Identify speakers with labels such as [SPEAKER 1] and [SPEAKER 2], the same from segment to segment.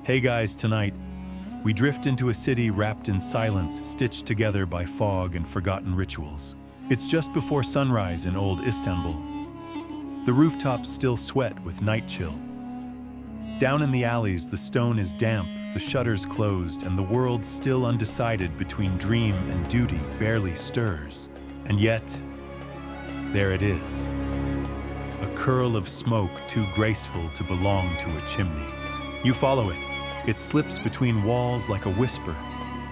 [SPEAKER 1] Hey guys, tonight, we drift into a city wrapped in silence, stitched together by fog and forgotten rituals. It's just before sunrise in old Istanbul. The rooftops still sweat with night chill. Down in the alleys, the stone is damp, the shutters closed, and the world still undecided between dream and duty barely stirs. And yet, there it is. A curl of smoke too graceful to belong to a chimney. You follow it. It slips between walls like a whisper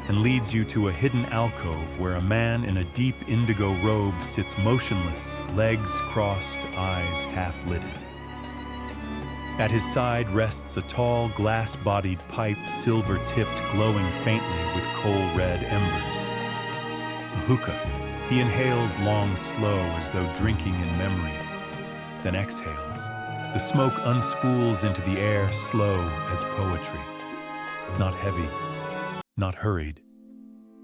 [SPEAKER 1] and leads you to a hidden alcove where a man in a deep indigo robe sits motionless, legs crossed, eyes half-lidded. At his side rests a tall, glass-bodied pipe, silver-tipped, glowing faintly with coal-red embers. A hookah. He inhales long, slow, as though drinking in memory, then exhales. The smoke unspools into the air, slow as poetry. Not heavy, not hurried.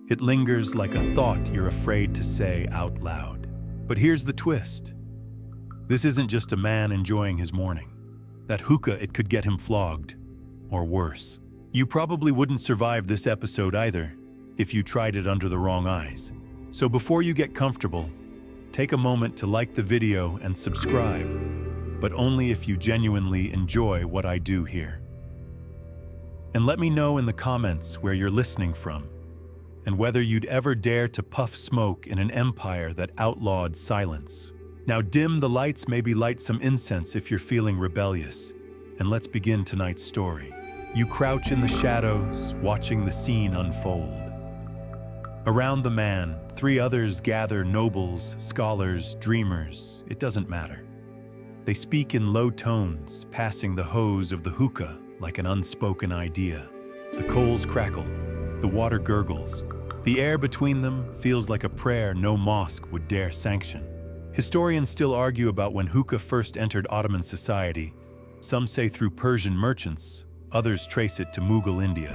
[SPEAKER 1] It lingers like a thought you're afraid to say out loud. But here's the twist. This isn't just a man enjoying his morning. That hookah, it could get him flogged, or worse. You probably wouldn't survive this episode either if you tried it under the wrong eyes. So before you get comfortable, take a moment to like the video and subscribe, but only if you genuinely enjoy what I do here. And let me know in the comments where you're listening from, and whether you'd ever dare to puff smoke in an empire that outlawed silence. Now dim the lights, maybe light some incense if you're feeling rebellious, and let's begin tonight's story. You crouch in the shadows, watching the scene unfold. Around the man, 3 others gather, nobles, scholars, dreamers, it doesn't matter. They speak in low tones, passing the hose of the hookah like an unspoken idea. The coals crackle, the water gurgles. The air between them feels like a prayer no mosque would dare sanction. Historians still argue about when hookah first entered Ottoman society. Some say through Persian merchants, others trace it to Mughal India.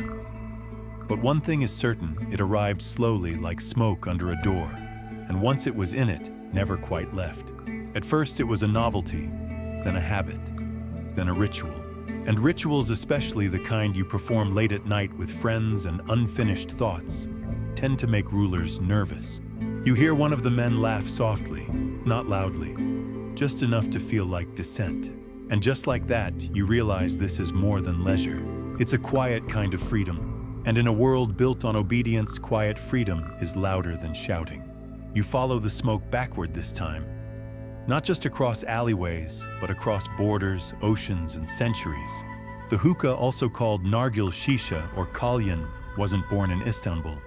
[SPEAKER 1] But one thing is certain, it arrived slowly like smoke under a door, and once it was in it, never quite left. At first it was a novelty, then a habit, then a ritual. And rituals, especially the kind you perform late at night with friends and unfinished thoughts, tend to make rulers nervous. You hear one of the men laugh softly, not loudly, just enough to feel like dissent. And just like that, you realize this is more than leisure. It's a quiet kind of freedom. And in a world built on obedience, quiet freedom is louder than shouting. You follow the smoke backward this time. Not just across alleyways, but across borders, oceans, and centuries. The hookah, also called nargil shisha or kalyan, wasn't born in Istanbul.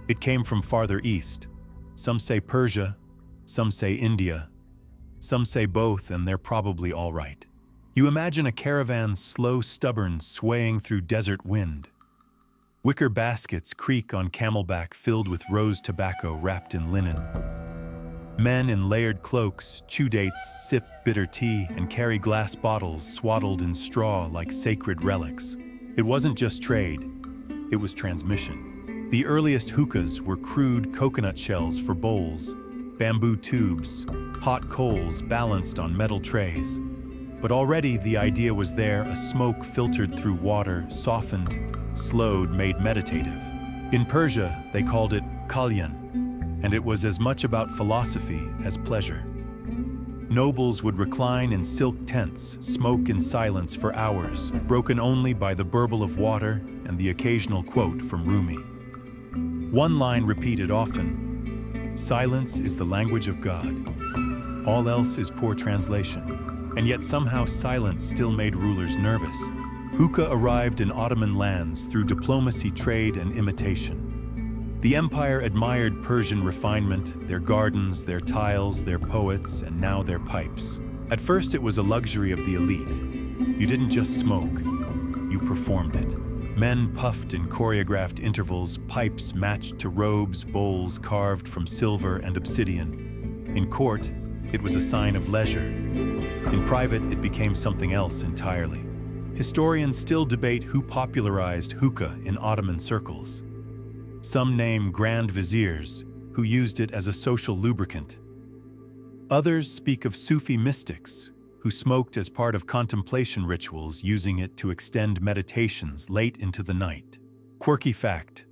[SPEAKER 1] It came from farther east. Some say Persia, some say India, some say both, and they're probably all right. You imagine a caravan, slow, stubborn, swaying through desert wind. Wicker baskets creak on camelback filled with rose tobacco wrapped in linen. Men in layered cloaks chew dates, sip bitter tea, and carry glass bottles swaddled in straw like sacred relics. It wasn't just trade, it was transmission. The earliest hookahs were crude coconut shells for bowls, bamboo tubes, hot coals balanced on metal trays. But already the idea was there, a smoke filtered through water, softened, slowed, made meditative. In Persia, they called it kalyan, and it was as much about philosophy as pleasure. Nobles would recline in silk tents, smoke in silence for hours, broken only by the burble of water and the occasional quote from Rumi. One line repeated often, "Silence is the language of God. All else is poor translation." And yet somehow silence still made rulers nervous. Hookah arrived in Ottoman lands through diplomacy, trade, and imitation. The empire admired Persian refinement, their gardens, their tiles, their poets, and now their pipes. At first it was a luxury of the elite. You didn't just smoke, you performed it. Men puffed in choreographed intervals, pipes matched to robes, bowls carved from silver and obsidian. In court, it was a sign of leisure. In private, it became something else entirely. Historians still debate who popularized hookah in Ottoman circles. Some name grand viziers, who used it as a social lubricant. Others speak of Sufi mystics, who smoked as part of contemplation rituals, using it to extend meditations late into the night. Quirky fact: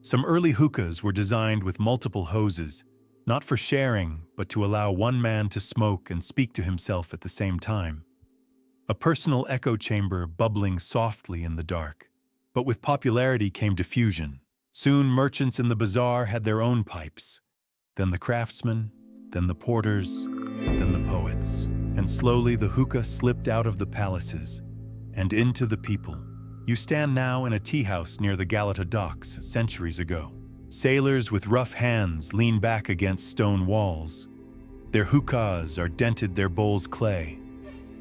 [SPEAKER 1] some early hookahs were designed with multiple hoses, not for sharing, but to allow one man to smoke and speak to himself at the same time. A personal echo chamber bubbling softly in the dark. But with popularity came diffusion. Soon merchants in the bazaar had their own pipes. Then the craftsmen, then the porters, then the poets. And slowly the hookah slipped out of the palaces and into the people. You stand now in a tea house near the Galata docks centuries ago. Sailors with rough hands lean back against stone walls. Their hookahs are dented, their bowls clay,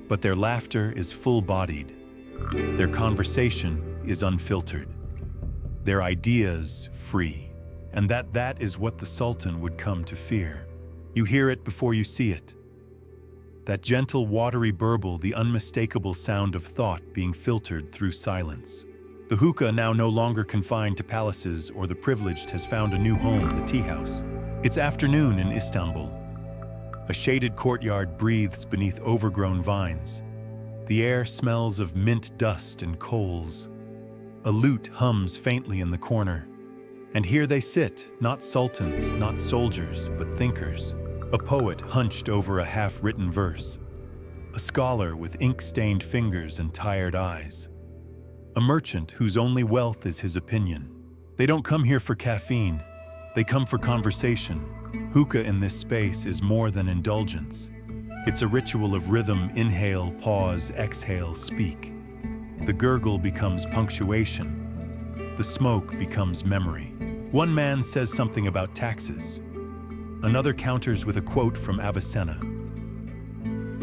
[SPEAKER 1] but their laughter is full-bodied. Their conversation is unfiltered. Their ideas free. And that is what the Sultan would come to fear. You hear it before you see it. That gentle, watery burble, the unmistakable sound of thought being filtered through silence. The hookah, now no longer confined to palaces or the privileged, has found a new home, the tea house. It's afternoon in Istanbul. A shaded courtyard breathes beneath overgrown vines. The air smells of mint dust and coals. A lute hums faintly in the corner. And here they sit, not sultans, not soldiers, but thinkers. A poet hunched over a half-written verse. A scholar with ink-stained fingers and tired eyes. A merchant whose only wealth is his opinion. They don't come here for caffeine. They come for conversation. Hookah in this space is more than indulgence. It's a ritual of rhythm: inhale, pause, exhale, speak. The gurgle becomes punctuation. The smoke becomes memory. One man says something about taxes. Another counters with a quote from Avicenna.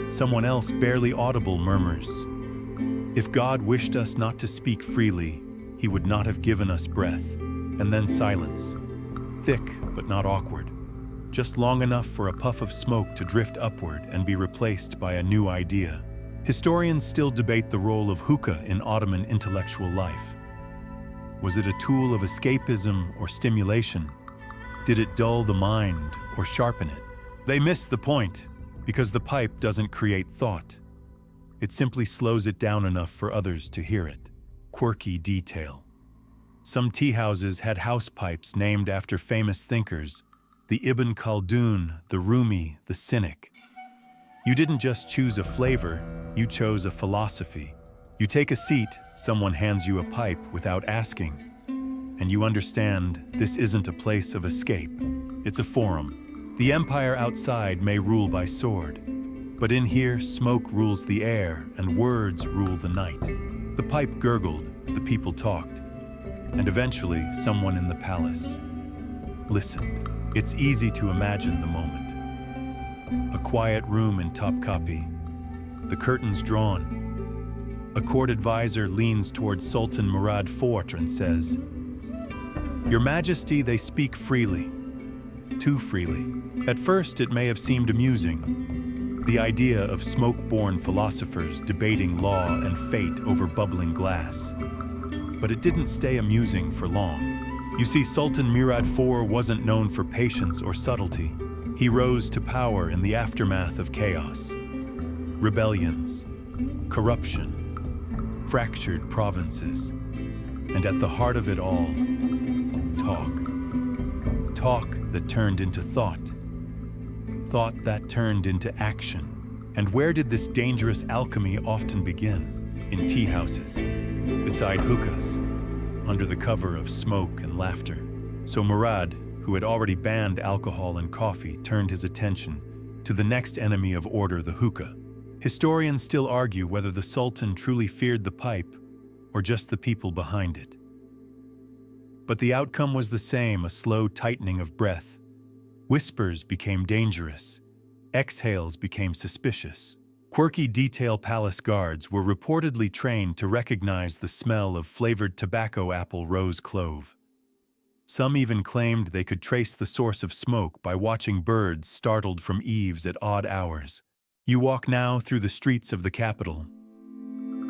[SPEAKER 1] Someone else, barely audible, murmurs, "If God wished us not to speak freely, he would not have given us breath." And then silence. Thick, but not awkward. Just long enough for a puff of smoke to drift upward and be replaced by a new idea. Historians still debate the role of hookah in Ottoman intellectual life. Was it a tool of escapism or stimulation? Did it dull the mind or sharpen it? They miss the point, because the pipe doesn't create thought. It simply slows it down enough for others to hear it. Quirky detail. Some tea houses had house pipes named after famous thinkers: the Ibn Khaldun, the Rumi, the Cynic. You didn't just choose a flavor, you chose a philosophy. You take a seat, someone hands you a pipe without asking. And you understand this isn't a place of escape. It's a forum. The empire outside may rule by sword, but in here, smoke rules the air and words rule the night. The pipe gurgled, the people talked, and eventually someone in the palace listened. It's easy to imagine the moment. A quiet room in Topkapi, the curtains drawn. A court advisor leans towards Sultan Murad IV and says, "Your Majesty, they speak freely, too freely." At first, it may have seemed amusing. The idea of smoke-borne philosophers debating law and fate over bubbling glass. But it didn't stay amusing for long. You see, Sultan Murad IV wasn't known for patience or subtlety. He rose to power in the aftermath of chaos. Rebellions, corruption, fractured provinces, and at the heart of it all, talk. Talk that turned into thought. Thought that turned into action. And where did this dangerous alchemy often begin? In tea houses, beside hookahs, under the cover of smoke and laughter. So Murad, who had already banned alcohol and coffee, turned his attention to the next enemy of order, the hookah. Historians still argue whether the Sultan truly feared the pipe or just the people behind it. But the outcome was the same: a slow tightening of breath. Whispers became dangerous. Exhales became suspicious. Quirky detail palace guards were reportedly trained to recognize the smell of flavored tobacco, apple, rose, clove. Some even claimed they could trace the source of smoke by watching birds startled from eaves at odd hours. You walk now through the streets of the capital.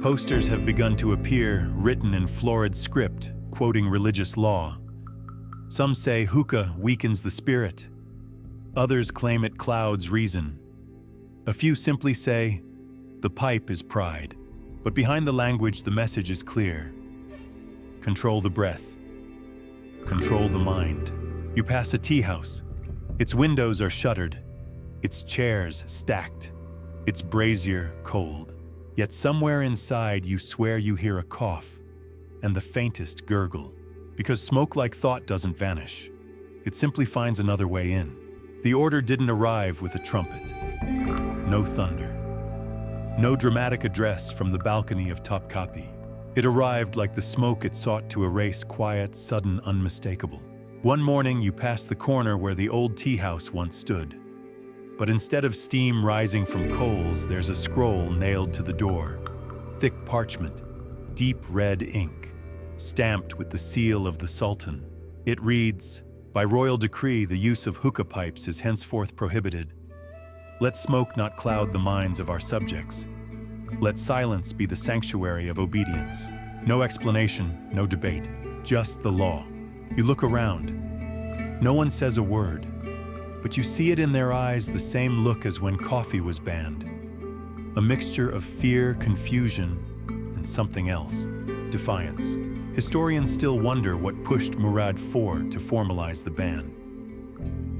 [SPEAKER 1] Posters have begun to appear, written in florid script, quoting religious law. Some say hookah weakens the spirit. Others claim it clouds reason. A few simply say, The pipe is pride, but behind the language the message is clear. Control the breath. Control the mind. You pass a tea house. Its windows are shuttered, its chairs stacked, its brazier cold. Yet somewhere inside you swear you hear a cough and the faintest gurgle. Because smoke like thought doesn't vanish. It simply finds another way in. The order didn't arrive with a trumpet. No thunder. No dramatic address from the balcony of Topkapi. It arrived like the smoke it sought to erase, quiet, sudden, unmistakable. One morning you pass the corner where the old tea house once stood. But instead of steam rising from coals, there's a scroll nailed to the door. Thick parchment, deep red ink, stamped with the seal of the Sultan. It reads, "By royal decree, the use of hookah pipes is henceforth prohibited. Let smoke not cloud the minds of our subjects. Let silence be the sanctuary of obedience." No explanation, no debate, just the law. You look around. No one says a word, but you see it in their eyes, the same look as when coffee was banned. A mixture of fear, confusion, and something else, defiance. Historians still wonder what pushed Murad IV to formalize the ban.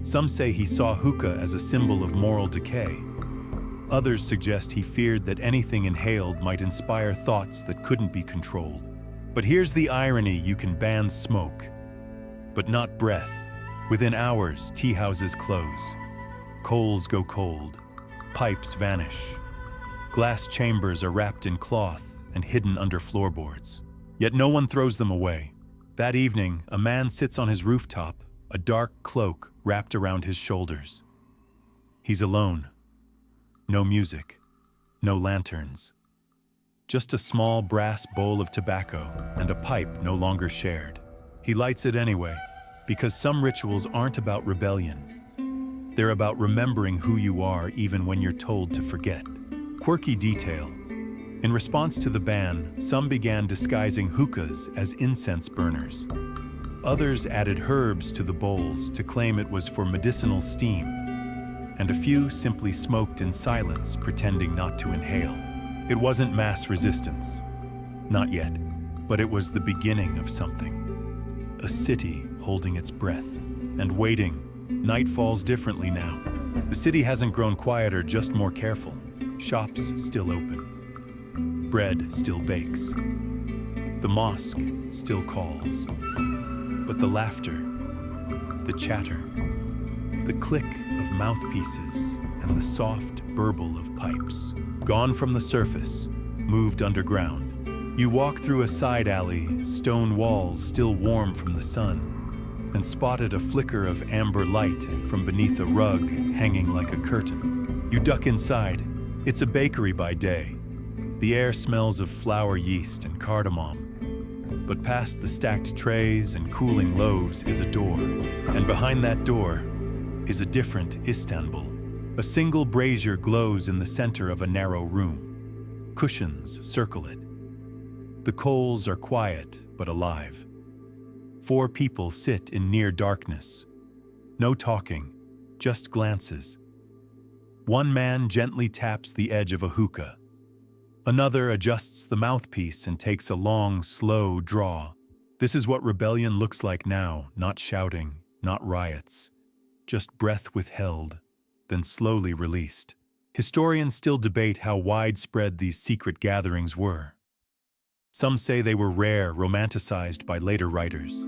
[SPEAKER 1] Some say he saw hookah as a symbol of moral decay. Others suggest he feared that anything inhaled might inspire thoughts that couldn't be controlled. But here's the irony: you can ban smoke, but not breath. Within hours, tea houses close. Coals go cold. Pipes vanish. Glass chambers are wrapped in cloth and hidden under floorboards. Yet no one throws them away. That evening, a man sits on his rooftop, a dark cloak wrapped around his shoulders. He's alone. No music. No lanterns. Just a small brass bowl of tobacco and a pipe no longer shared. He lights it anyway, because some rituals aren't about rebellion. They're about remembering who you are even when you're told to forget. Quirky detail. In response to the ban, some began disguising hookahs as incense burners. Others added herbs to the bowls to claim it was for medicinal steam. And a few simply smoked in silence, pretending not to inhale. It wasn't mass resistance. Not yet. But it was the beginning of something. A city holding its breath and waiting. Night falls differently now. The city hasn't grown quieter, just more careful. Shops still open. Bread still bakes. The mosque still calls. But the laughter, the chatter, the click of mouthpieces, and the soft burble of pipes, gone from the surface, moved underground. You walk through a side alley, stone walls still warm from the sun, and spotted a flicker of amber light from beneath a rug hanging like a curtain. You duck inside. It's a bakery by day. The air smells of flour, yeast, and cardamom. But past the stacked trays and cooling loaves is a door. And behind that door is a different Istanbul. A single brazier glows in the center of a narrow room. Cushions circle it. The coals are quiet but alive. 4 people sit in near darkness. No talking, just glances. One man gently taps the edge of a hookah. Another adjusts the mouthpiece and takes a long, slow draw. This is what rebellion looks like now, not shouting, not riots. Just breath withheld, then slowly released. Historians still debate how widespread these secret gatherings were. Some say they were rare, romanticized by later writers.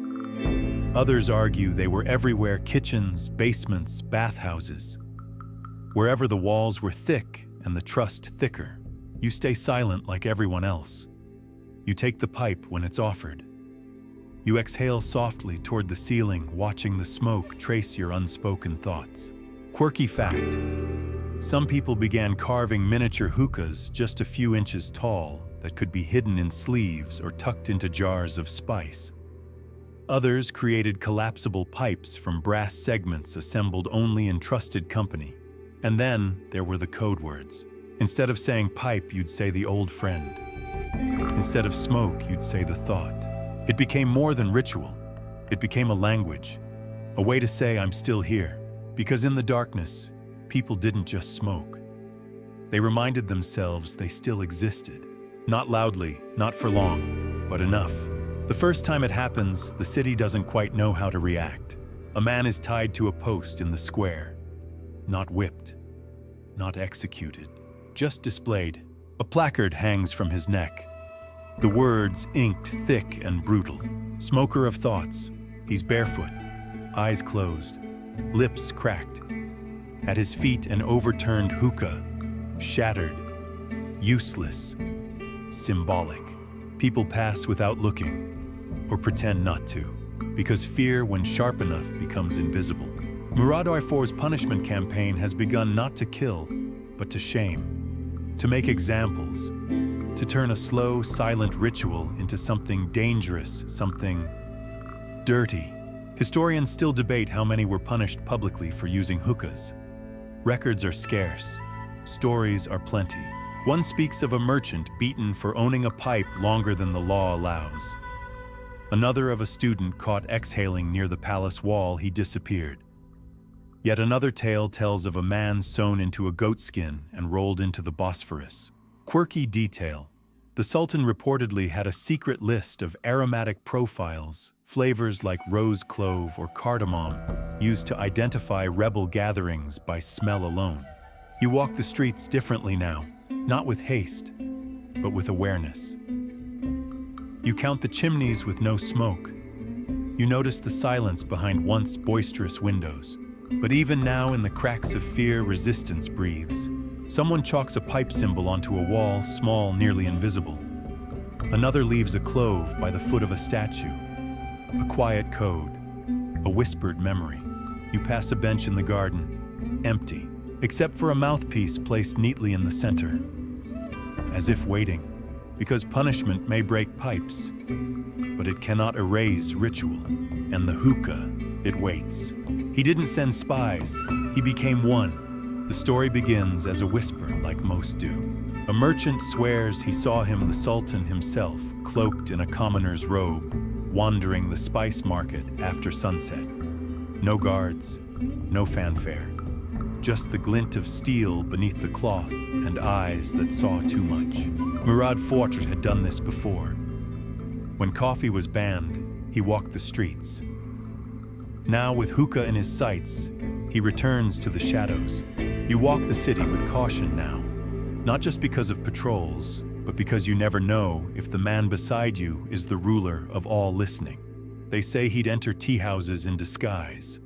[SPEAKER 1] Others argue they were everywhere: kitchens, basements, bathhouses. Wherever the walls were thick and the trust thicker, you stay silent like everyone else. You take the pipe when it's offered. You exhale softly toward the ceiling, watching the smoke trace your unspoken thoughts. Quirky fact: some people began carving miniature hookahs just a few inches tall that could be hidden in sleeves or tucked into jars of spice. Others created collapsible pipes from brass segments assembled only in trusted company. And then there were the code words. Instead of saying pipe, you'd say the old friend. Instead of smoke, you'd say the thought. It became more than ritual. It became a language, a way to say I'm still here. Because in the darkness, people didn't just smoke. They reminded themselves they still existed. Not loudly, not for long, but enough. The first time it happens, the city doesn't quite know how to react. A man is tied to a post in the square. Not whipped, not executed, just displayed. A placard hangs from his neck. The words inked thick and brutal. Smoker of thoughts. He's barefoot, eyes closed, lips cracked. At his feet, an overturned hookah, shattered, useless, symbolic. People pass without looking, or pretend not to, because fear, when sharp enough, becomes invisible. Murad Ifor's punishment campaign has begun not to kill, but to shame, to make examples, to turn a slow, silent ritual into something dangerous, something dirty. Historians still debate how many were punished publicly for using hookahs. Records are scarce. Stories are plenty. One speaks of a merchant beaten for owning a pipe longer than the law allows. Another of a student caught exhaling near the palace wall. He disappeared. Yet another tale tells of a man sewn into a goatskin and rolled into the Bosphorus. Quirky detail. The Sultan reportedly had a secret list of aromatic profiles, flavors like rose clove or cardamom, used to identify rebel gatherings by smell alone. You walk the streets differently now, not with haste, but with awareness. You count the chimneys with no smoke. You notice the silence behind once boisterous windows. But even now, in the cracks of fear, resistance breathes. Someone chalks a pipe symbol onto a wall, small, nearly invisible. Another leaves a clove by the foot of a statue. A quiet code, a whispered memory. You pass a bench in the garden, empty, except for a mouthpiece placed neatly in the center. As if waiting, because punishment may break pipes, but it cannot erase ritual. And the hookah, it waits. He didn't send spies, he became one. The story begins as a whisper, like most do. A merchant swears he saw him, the Sultan himself, cloaked in a commoner's robe, wandering the spice market after sunset. No guards, no fanfare, just the glint of steel beneath the cloth and eyes that saw too much. Murad Ifor had done this before. When coffee was banned, he walked the streets. Now, with hookah in his sights, he returns to the shadows. You walk the city with caution now, not just because of patrols, but because you never know if the man beside you is the ruler of all listening. They say he'd enter tea houses in disguise,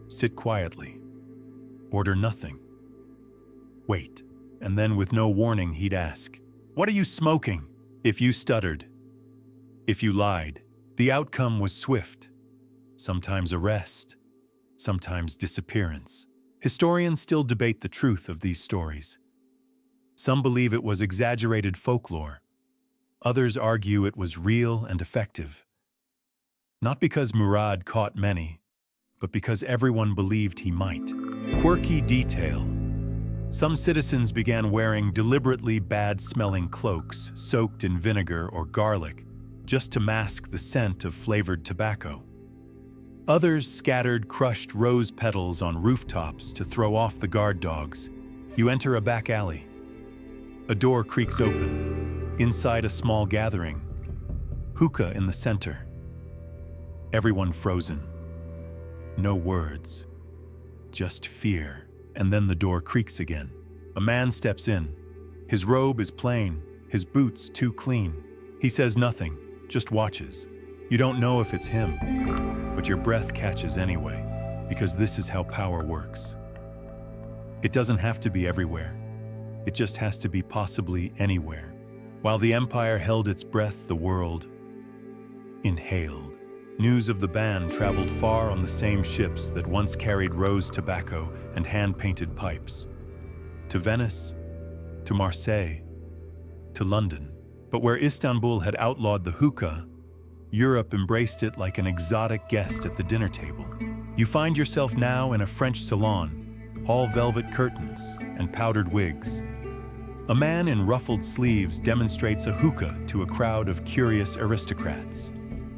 [SPEAKER 1] sit quietly, order nothing, wait, and then with no warning he'd ask, "What are you smoking?" If you stuttered, if you lied, the outcome was swift. Sometimes arrest, sometimes disappearance. Historians still debate the truth of these stories. Some believe it was exaggerated folklore. Others argue it was real and effective. Not because Murad caught many, but because everyone believed he might. Quirky detail. Some citizens began wearing deliberately bad-smelling cloaks soaked in vinegar or garlic just to mask the scent of flavored tobacco. Others scattered crushed rose petals on rooftops to throw off the guard dogs. You enter a back alley. A door creaks open. Inside a small gathering. Hookah in the center. Everyone frozen. No words. Just fear. And then the door creaks again. A man steps in. His robe is plain, his boots too clean. He says nothing, just watches. You don't know if it's him, but your breath catches anyway, because this is how power works. It doesn't have to be everywhere. It just has to be possibly anywhere. While the empire held its breath, the world inhaled. News of the ban traveled far on the same ships that once carried rose tobacco and hand-painted pipes. To Venice, to Marseille, to London. But where Istanbul had outlawed the hookah, Europe embraced it like an exotic guest at the dinner table. You find yourself now in a French salon, all velvet curtains and powdered wigs. A man in ruffled sleeves demonstrates a hookah to a crowd of curious aristocrats.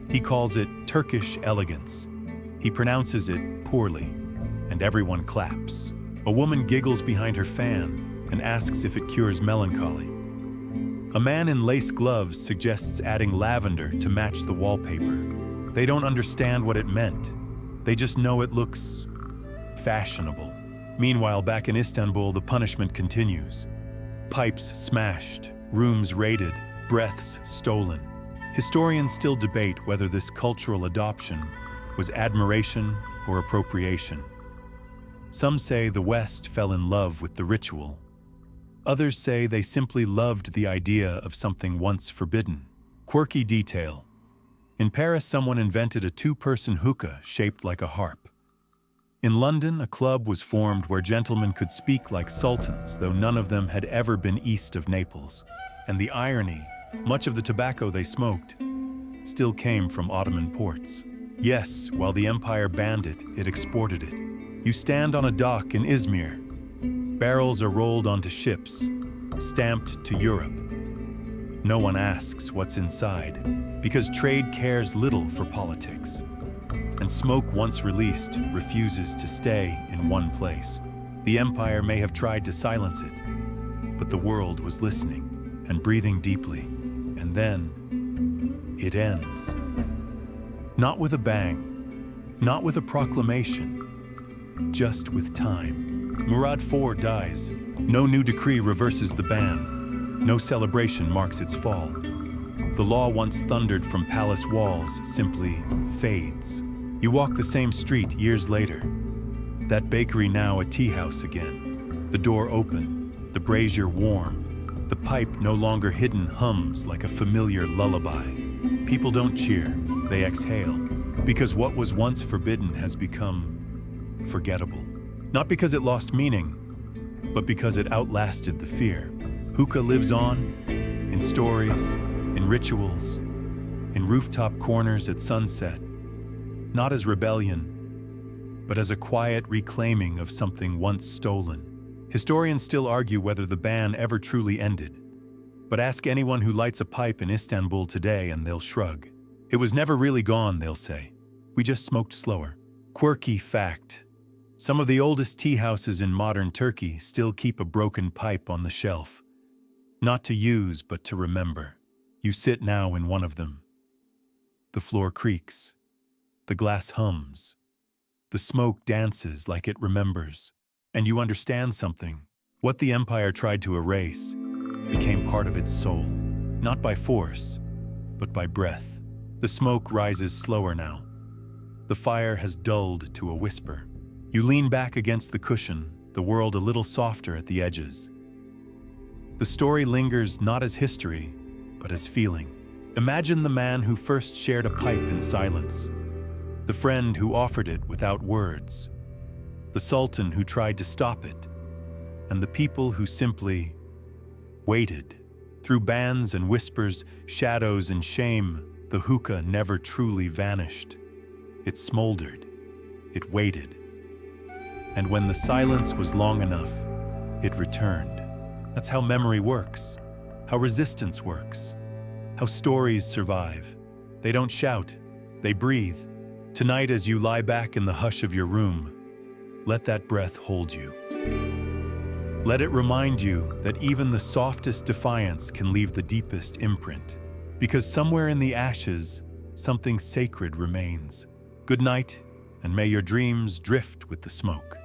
[SPEAKER 1] He calls it Turkish elegance. He pronounces it poorly, and everyone claps. A woman giggles behind her fan, and asks if it cures melancholy. A man in lace gloves suggests adding lavender to match the wallpaper. They don't understand what it meant. They just know it looks fashionable. Meanwhile, back in Istanbul, the punishment continues. Pipes smashed, rooms raided, breaths stolen. Historians still debate whether this cultural adoption was admiration or appropriation. Some say the West fell in love with the ritual. Others say they simply loved the idea of something once forbidden. Quirky detail. In Paris, someone invented a two-person hookah shaped like a harp. In London, a club was formed where gentlemen could speak like sultans, though none of them had ever been east of Naples. And the irony, much of the tobacco they smoked still came from Ottoman ports. Yes, while the empire banned it, it exported it. You stand on a dock in Izmir. Barrels are rolled onto ships, stamped to Europe. No one asks what's inside, because trade cares little for politics. And smoke, once released, refuses to stay in one place. The empire may have tried to silence it, but the world was listening and breathing deeply. And then it ends. Not with a bang, not with a proclamation, just with time. Murad IV dies. No new decree reverses the ban. No celebration marks its fall. The law once thundered from palace walls simply fades. You walk the same street years later. That bakery now a tea house again. The door open, the brazier warm. The pipe no longer hidden hums like a familiar lullaby. People don't cheer, they exhale. Because what was once forbidden has become forgettable. Not because it lost meaning, but because it outlasted the fear. Hookah lives on, in stories, in rituals, in rooftop corners at sunset. Not as rebellion, but as a quiet reclaiming of something once stolen. Historians still argue whether the ban ever truly ended. But ask anyone who lights a pipe in Istanbul today and they'll shrug. It was never really gone, they'll say. We just smoked slower. Quirky fact. Some of the oldest tea houses in modern Turkey still keep a broken pipe on the shelf. Not to use, but to remember. You sit now in one of them. The floor creaks. The glass hums. The smoke dances like it remembers. And you understand something. What the empire tried to erase became part of its soul. Not by force, but by breath. The smoke rises slower now. The fire has dulled to a whisper. You lean back against the cushion, the world a little softer at the edges. The story lingers not as history, but as feeling. Imagine the man who first shared a pipe in silence. The friend who offered it without words. The sultan who tried to stop it. And the people who simply waited. Through bans and whispers, shadows and shame, the hookah never truly vanished. It smoldered. It waited. And when the silence was long enough, it returned. That's how memory works, how resistance works, how stories survive. They don't shout, they breathe. Tonight, as you lie back in the hush of your room, let that breath hold you. Let it remind you that even the softest defiance can leave the deepest imprint, because somewhere in the ashes, something sacred remains. Good night, and may your dreams drift with the smoke.